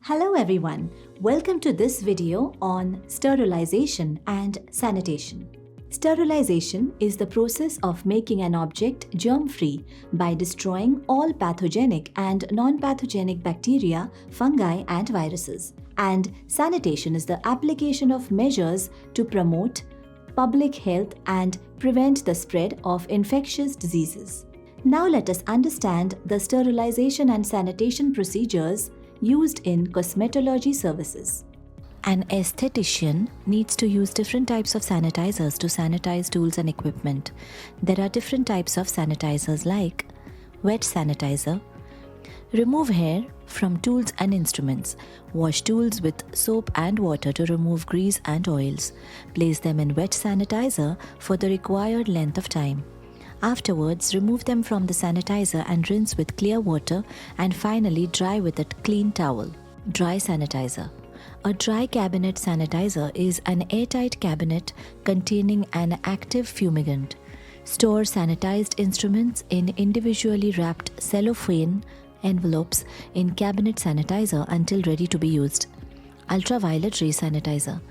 Hello everyone, welcome to this video on sterilization and sanitation. Sterilization is the process of making an object germ-free by destroying all pathogenic and non-pathogenic bacteria, fungi and viruses. And sanitation is the application of measures to promote public health and prevent the spread of infectious diseases. Now let us understand the sterilization and sanitation procedures used in cosmetology services. An esthetician needs to use different types of sanitizers to sanitize tools and equipment. There are different types of sanitizers like wet sanitizer, remove hair from tools and instruments, wash tools with soap and water to remove grease and oils, place them in wet sanitizer for the required length of time. Afterwards, remove them from the sanitizer and rinse with clear water and finally dry with a clean towel. Dry sanitizer. A dry cabinet sanitizer is an airtight cabinet containing an active fumigant. Store sanitized instruments in individually wrapped cellophane envelopes in cabinet sanitizer until ready to be used. Ultraviolet ray sanitizer.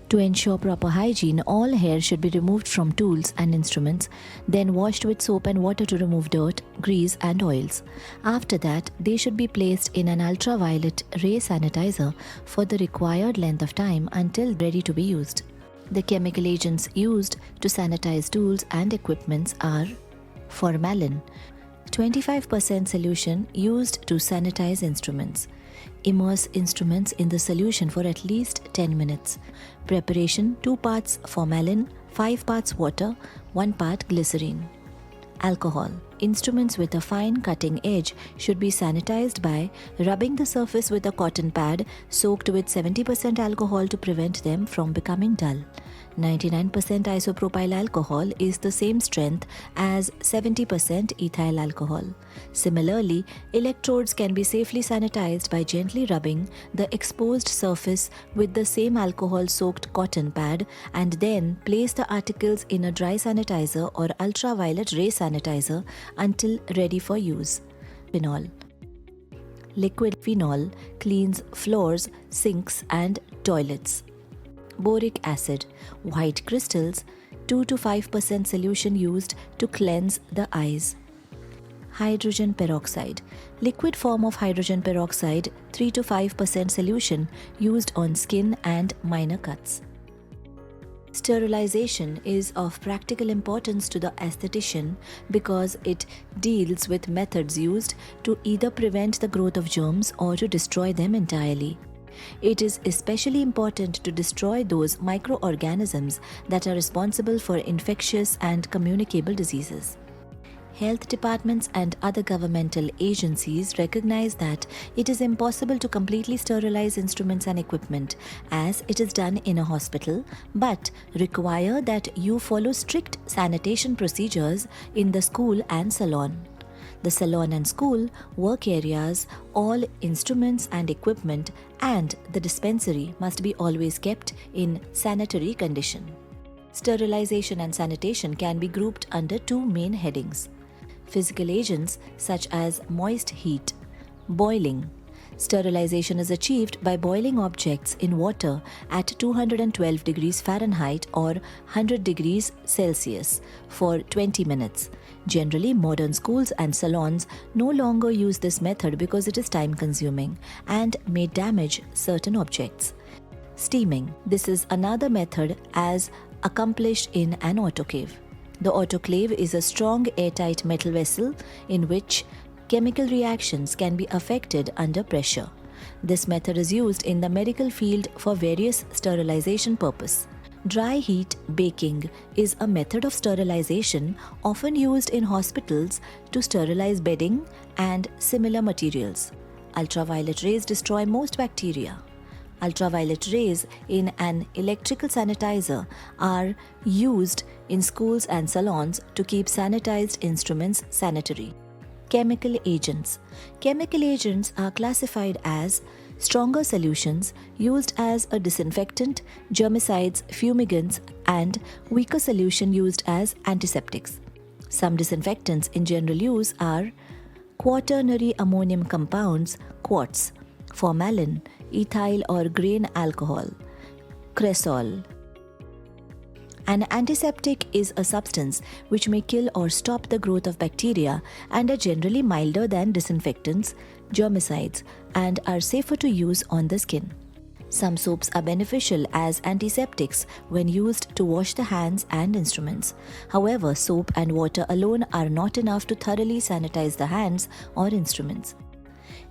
To ensure proper hygiene, all hair should be removed from tools and instruments, then washed with soap and water to remove dirt, grease and oils. After that, they should be placed in an ultraviolet ray sanitizer for the required length of time until ready to be used. The chemical agents used to sanitize tools and equipments are formalin, 25% solution used to sanitize instruments. Immerse instruments in the solution for at least 10 minutes. Preparation: 2 parts formalin, 5 parts water, 1 part glycerine. Alcohol. Instruments with a fine cutting edge should be sanitized by rubbing the surface with a cotton pad soaked with 70% alcohol to prevent them from becoming dull. 99% isopropyl alcohol is the same strength as 70% ethyl alcohol. Similarly, electrodes can be safely sanitized by gently rubbing the exposed surface with the same alcohol-soaked cotton pad and then place the articles in a dry sanitizer or ultraviolet ray sanitizer until ready for use. Phenol. Liquid phenol cleans floors, sinks and toilets. Boric acid, white crystals, 2 to 5% solution used to cleanse the eyes. Hydrogen peroxide, liquid form of hydrogen peroxide, 3 to 5% solution used on skin and minor cuts. Sterilization is of practical importance to the esthetician because it deals with methods used to either prevent the growth of germs or to destroy them entirely. It is especially important to destroy those microorganisms that are responsible for infectious and communicable diseases. Health departments and other governmental agencies recognize that it is impossible to completely sterilize instruments and equipment as it is done in a hospital, but require that you follow strict sanitation procedures in the school and salon. The salon and school, work areas, all instruments and equipment, and the dispensary must be always kept in sanitary condition. Sterilization and sanitation can be grouped under 2 main headings. Physical agents such as moist heat, boiling. Sterilization is achieved by boiling objects in water at 212 degrees Fahrenheit or 100 degrees Celsius for 20 minutes. Generally, modern schools and salons no longer use this method because it is time-consuming and may damage certain objects. Steaming. This is another method as accomplished in an autoclave. The autoclave is a strong airtight metal vessel in which chemical reactions can be affected under pressure. This method is used in the medical field for various sterilization purposes. Dry heat baking is a method of sterilization often used in hospitals to sterilize bedding and similar materials. Ultraviolet rays destroy most bacteria. Ultraviolet rays in an electrical sanitizer are used in schools and salons to keep sanitized instruments sanitary. Chemical agents. Chemical agents are classified as stronger solutions used as a disinfectant, germicides, fumigants, and weaker solution used as antiseptics. Some disinfectants in general use are quaternary ammonium compounds, quartz, formalin, ethyl or grain alcohol, cresol. An antiseptic is a substance which may kill or stop the growth of bacteria and are generally milder than disinfectants, germicides, and are safer to use on the skin. Some soaps are beneficial as antiseptics when used to wash the hands and instruments. However, soap and water alone are not enough to thoroughly sanitize the hands or instruments.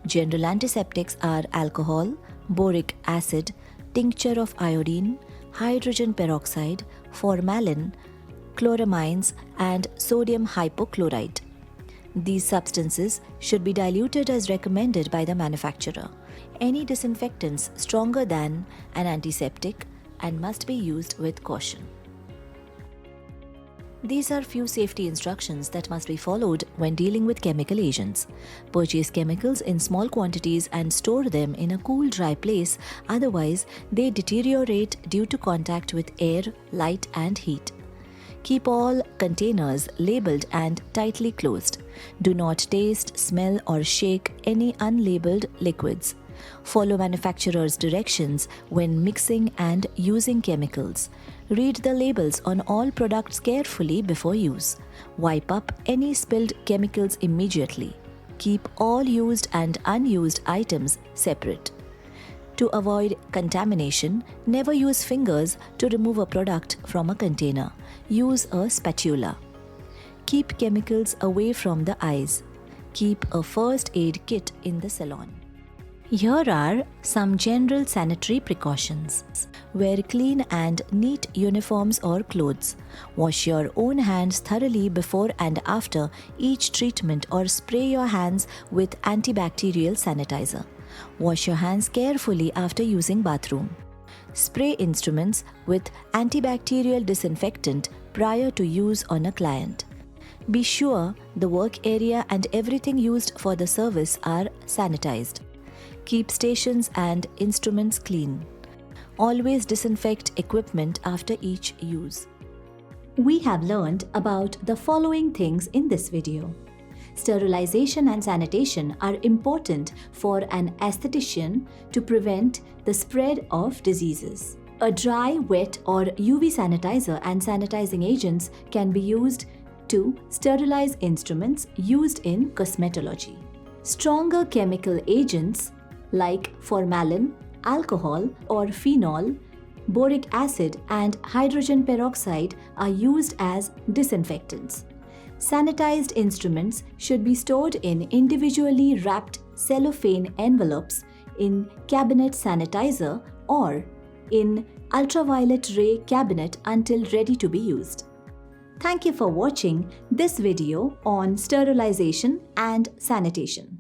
General antiseptics are alcohol, boric acid, tincture of iodine, hydrogen peroxide, formalin, chloramines, and sodium hypochlorite. These substances should be diluted as recommended by the manufacturer. Any disinfectants stronger than an antiseptic and must be used with caution. These are few safety instructions that must be followed when dealing with chemical agents. Purchase chemicals in small quantities and store them in a cool, dry place, otherwise they deteriorate due to contact with air, light and heat. Keep all containers labeled and tightly closed. Do not taste, smell or shake any unlabeled liquids. Follow manufacturer's directions when mixing and using chemicals. Read the labels on all products carefully before use. Wipe up any spilled chemicals immediately. Keep all used and unused items separate. To avoid contamination, never use fingers to remove a product from a container. Use a spatula. Keep chemicals away from the eyes. Keep a first aid kit in the salon. Here are some general sanitary precautions. Wear clean and neat uniforms or clothes. Wash your own hands thoroughly before and after each treatment or spray your hands with antibacterial sanitizer. Wash your hands carefully after using bathroom. Spray instruments with antibacterial disinfectant prior to use on a client. Be sure the work area and everything used for the service are sanitized. Keep stations and instruments clean. Always disinfect equipment after each use. We have learned about the following things in this video. Sterilization and sanitation are important for an aesthetician to prevent the spread of diseases. A dry, wet or UV sanitizer and sanitizing agents can be used to sterilize instruments used in cosmetology. Stronger chemical agents like formalin, alcohol or phenol, boric acid and hydrogen peroxide are used as disinfectants. Sanitized instruments should be stored in individually wrapped cellophane envelopes in cabinet sanitizer or in ultraviolet ray cabinet until ready to be used. Thank you for watching this video on sterilization and sanitation.